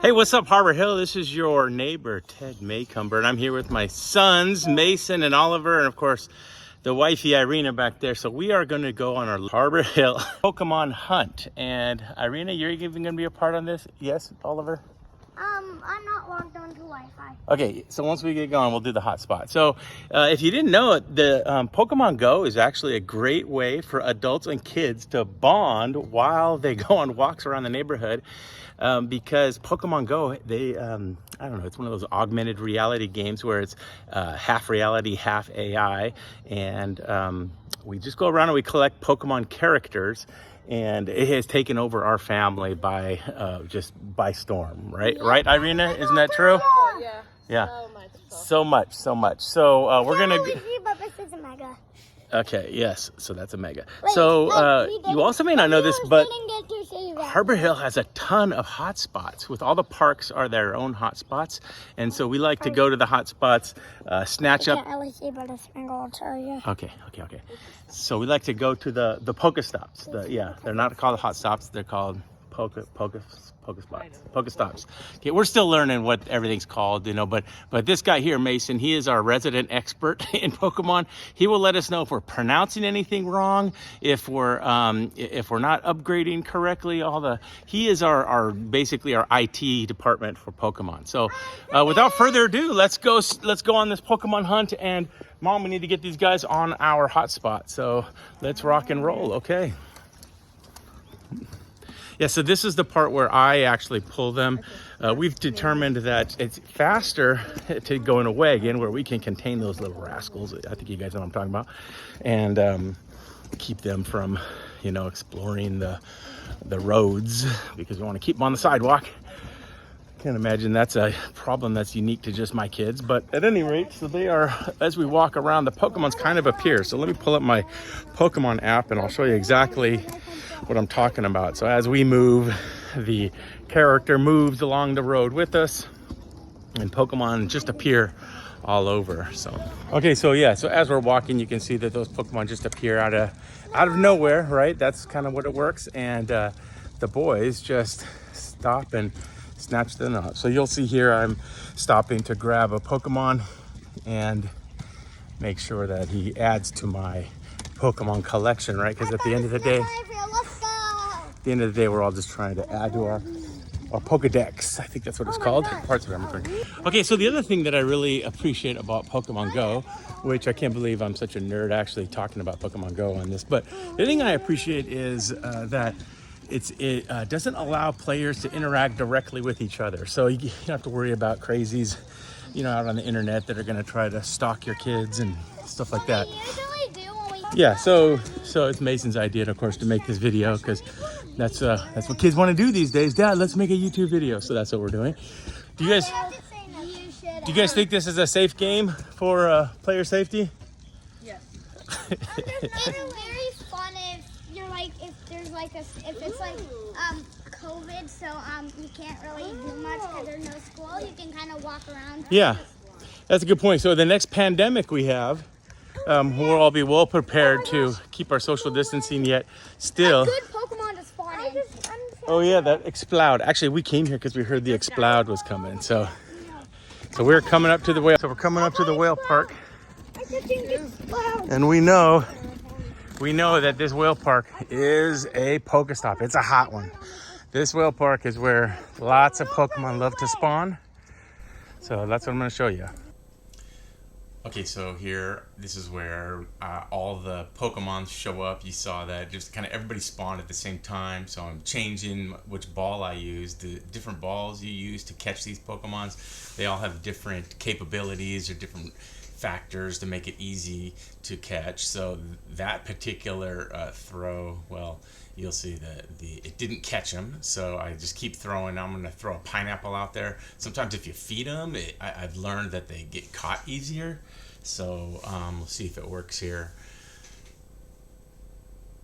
Hey, what's up, Harbor Hill? This is your neighbor, Ted Macomber, and I'm here with my sons, Mason and Oliver, and of course, the wifey, Irina, back there. So we are going to go on our Harbor Hill Pokemon hunt. And Irina, you're even going to be a part on this? Yes, Oliver? I'm not logged on to Wi-Fi. Okay, so once we get going, we'll do the hotspot. So if you didn't know it, the Pokemon Go is actually a great way for adults and kids to bond while they go on walks around the neighborhood. Because Pokemon Go, they, I don't know, it's one of those augmented reality games where it's half reality, half AI. And we just go around and we collect Pokemon characters. And it has taken over our family by just by storm, right? Yeah. Right, Irina? Isn't that true? Yeah. Yeah. So much. So we're gonna. But this is a mega. Okay. Yes. So that's a mega. Wait, so you also may not know this, but Harbor Harbor Hill has a ton of hot spots. With all the parks are their own hot spots, and so we like to go to the hot spots, snatch up. I can't really see, but a finger will tell you. Okay. So we like to go to the Pokestops. They're not called hot stops. They're called Pokestops. Okay, we're still learning what everything's called, but this guy here, Mason, he is our resident expert in Pokemon. He will let us know if we're pronouncing anything wrong, if we're not upgrading correctly. He is our basically our IT department for Pokemon. So without further ado, let's go on this Pokemon hunt. And Mom, we need to get these guys on our hotspot. So let's rock and roll. Okay. Yeah, so this is the part where I actually pull them. We've determined that it's faster to go in a wagon where we can contain those little rascals. I think you guys know what I'm talking about. And keep them from, exploring the roads, because we want to keep them on the sidewalk. Can't imagine that's a problem that's unique to just my kids. But at any rate, so they are, as we walk around, the Pokemons kind of appear. So let me pull up my Pokemon app and I'll show you exactly what I'm talking about. So as we move, the character moves along the road with us, and Pokemon just appear all over. So so as we're walking, you can see that those Pokemon just appear out of nowhere, right? That's kind of what it works. And the boys just stop and snatch them up. So you'll see here I'm stopping to grab a Pokemon and make sure that he adds to my Pokemon collection, right? Because at the end of the day, we're all just trying to add to our Pokedex. I think that's what it's called. Parts of everything. Okay, so the other thing that I really appreciate about Pokemon Go, which I can't believe I'm such a nerd actually talking about Pokemon Go on this, but the thing I appreciate is that it doesn't allow players to interact directly with each other. So you don't have to worry about crazies, out on the internet that are going to try to stalk your kids and stuff like that. Yeah, so it's Mason's idea, of course, to make this video, because that's what kids want to do these days. Dad, let's make a YouTube video. So that's what we're doing. Do you guys think this is a safe game for player safety? Yes. It's very fun if it's like COVID, so you can't really do much because there's no school. You can kind of walk around. Yeah, that's a good point. So the next pandemic we have, we'll all be well prepared to keep our social distancing, yet still. A good Pokemon to spawn in. Oh yeah, that Exploud. Actually, we came here because we heard the Exploud was coming. So we're coming up to the whale. So we're coming up to the whale park, and we know that this whale park is a Pokestop. It's a hot one. This whale park is where lots of Pokemon love to spawn. So that's what I'm going to show you. Okay, so here, this is where all the Pokemon show up. You saw that just kind of everybody spawned at the same time. So I'm changing which ball I use. The different balls you use to catch these Pokemons, they all have different capabilities or different factors to make it easy to catch. So that particular throw, well, you'll see that it didn't catch them, so I just keep throwing. I'm going to throw a pineapple out there. Sometimes if you feed them, I've learned that they get caught easier. So we'll see if it works here.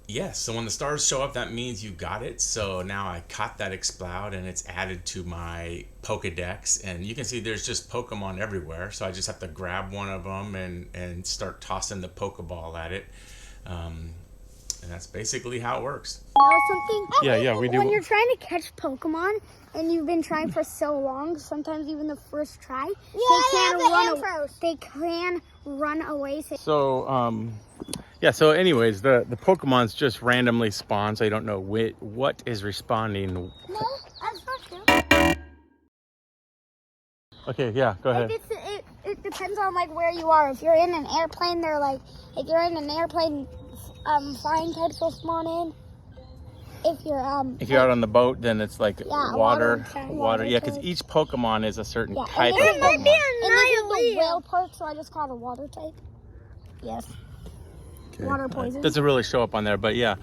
Yes, so when the stars show up, that means you got it. So now I caught that Exploud and it's added to my Pokedex. And you can see there's just Pokemon everywhere. So I just have to grab one of them and start tossing the Pokeball at it. And that's basically how it works. Know something? Yeah, we do. When you're trying to catch Pokemon and you've been trying for so long, sometimes even the first try, they can run away. So, yeah, so anyways, the Pokemon's just randomly spawn, so you don't know what is responding. No, that's not true. Okay, yeah, go ahead. It depends on like where you are. If you're in an airplane, they're like, if you're in an airplane, flying types will spawn in. If you're out on the boat, then it's like water. Yeah, because type. each Pokemon is a certain type of And this Pokemon. is the whale park, so I just call it a water type. Yes. Okay. Water poison. Doesn't really show up on there, but yeah.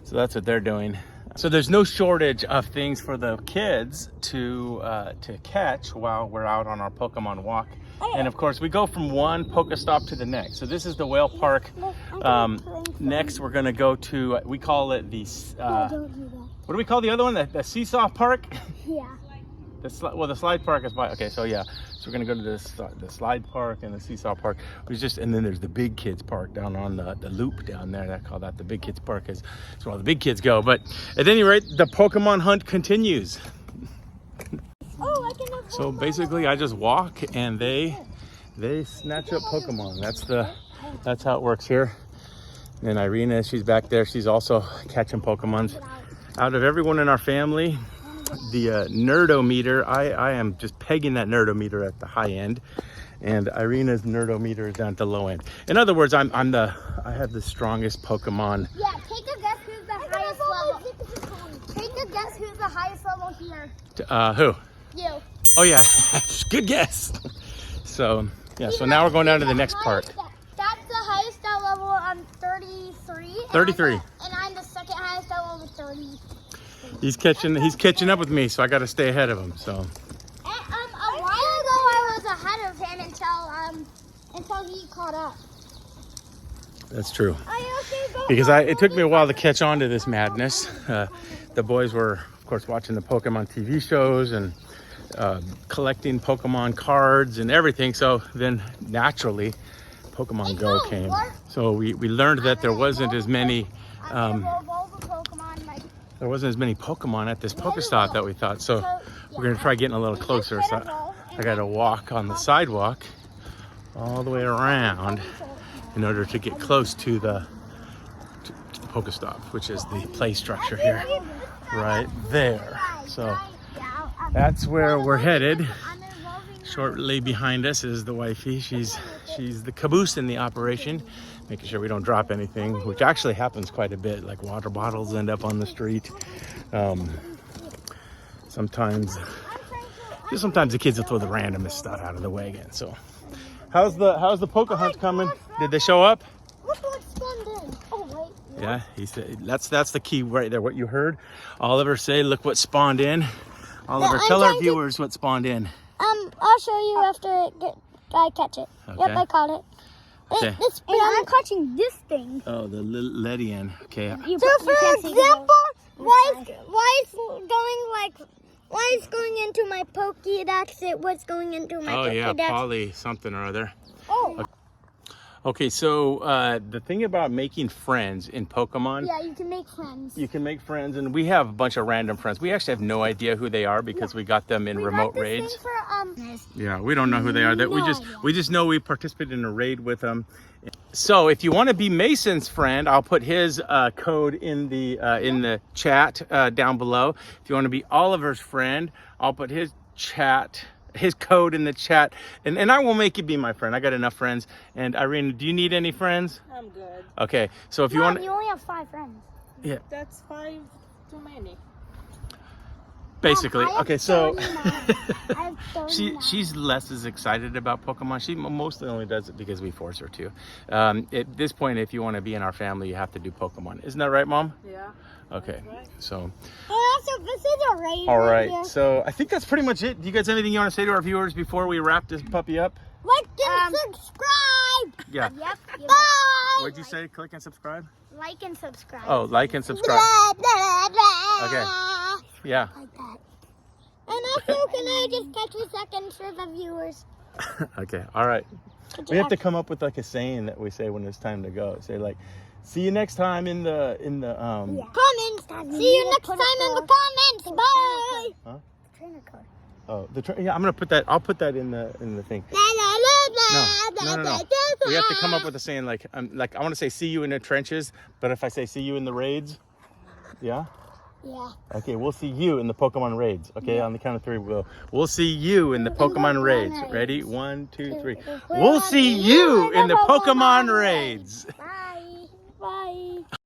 So that's what they're doing. So there's no shortage of things for the kids to catch while we're out on our Pokemon walk. And of course, we go from one Pokestop to the next. So this is the whale park. Next, we're gonna go to, we call it the, Don't do that. what do we call the other one? The seesaw park? Yeah. The slide park is by, okay, so yeah. So we're gonna go to the slide park and the seesaw park. And then there's the big kids park down on the loop down there. I call that the big kids park, is where all the big kids go. But at any rate, the Pokemon hunt continues. So basically, I just walk and they snatch up Pokemon. That's how it works here. And Irina, she's back there. She's also catching Pokemons. Out of everyone in our family, the nerdometer, I am just pegging that nerdometer at the high end, and Irina's nerdometer is down at the low end. In other words, I have the strongest Pokemon. Yeah, take a guess who's the highest level. Take a guess who's the highest level here. Who? You. Oh yeah, good guess. So yeah, so now we're going down to the next part. That's the highest at level. I'm 33. 33. And I'm the second highest at level 30. He's catching up with me, so I got to stay ahead of him. So. And, a while ago, I was ahead of him until he caught up. That's true. Are you okay? Because it took me a while to catch on to this madness. The boys were, of course, watching the Pokemon TV shows and collecting Pokemon cards and everything. So then naturally, Pokemon Go came. So we learned that there wasn't as many Pokemon at this Pokestop that we thought. So we're gonna try getting a little closer. So I got to walk on the sidewalk all the way around in order to get close to the Pokestop, which is the play structure here, right there. So that's where we're headed. Shortly behind us is the wifey. She's the caboose in the operation, making sure we don't drop anything, which actually happens quite a bit. Like water bottles end up on the street. Sometimes the kids will throw the randomest stuff out of the wagon. So, how's the Poke hunt coming? Did they show up? Look what spawned in. Oh wait. Yeah, he said that's the key right there. What you heard, Oliver say, "Look what spawned in." Oliver, tell our viewers what spawned in. I'll show you after I catch it. Okay. Yep, I caught it. Okay. I'm catching this thing. Oh, the Ledian. Okay. So for example, why is going into my Pokédex? It was going into my Pokédex. Oh yeah, Polly something or other. Oh. Okay, so the thing about making friends in Pokemon. Yeah, you can make friends. You can make friends, and we have a bunch of random friends. We actually have no idea who they are because we got them in remote raids. Yeah, we don't know who they are. We just know we participated in a raid with them. So if you want to be Mason's friend, I'll put his code in the chat down below. If you want to be Oliver's friend, I'll put his code in the chat, and I will make you be my friend. I got enough friends. And Irene, do you need any friends? I'm good. Okay, so if you want, you only have 5 friends. Yeah, That's 5 too many. Basically. Mom, okay, so she's she's less as excited about Pokemon. She mostly only does it because we force her to. At this point, if you want to be in our family, you have to do Pokemon. Isn't that right, Mom? Yeah. Okay, right. So. So this is a raid. All right, so I think that's pretty much it. Do you guys have anything you want to say to our viewers before we wrap this puppy up? Like and subscribe. Yeah. Yep. Bye. What'd you say? Click and subscribe? Like and subscribe. Oh, like and subscribe. Okay. Yeah. Like that. And also, can I just catch a second for the viewers? Okay. All right. We have to come up with like a saying that we say when it's time to go. Say like, See you next time in the Comments. See you next time in the comments. Bye. Huh? Trainer code. Oh, yeah, I'm gonna put that. I'll put that in the thing. No. We have to come up with a saying like I want to say see you in the trenches, but if I say see you in the raids, yeah. Yeah. Okay, we'll see you in the Pokemon raids. Okay, on the count of 3, we'll see you in the Pokemon raids. Ready? 1, 2, 3. We'll see you in the Pokemon raids. Bye. Bye.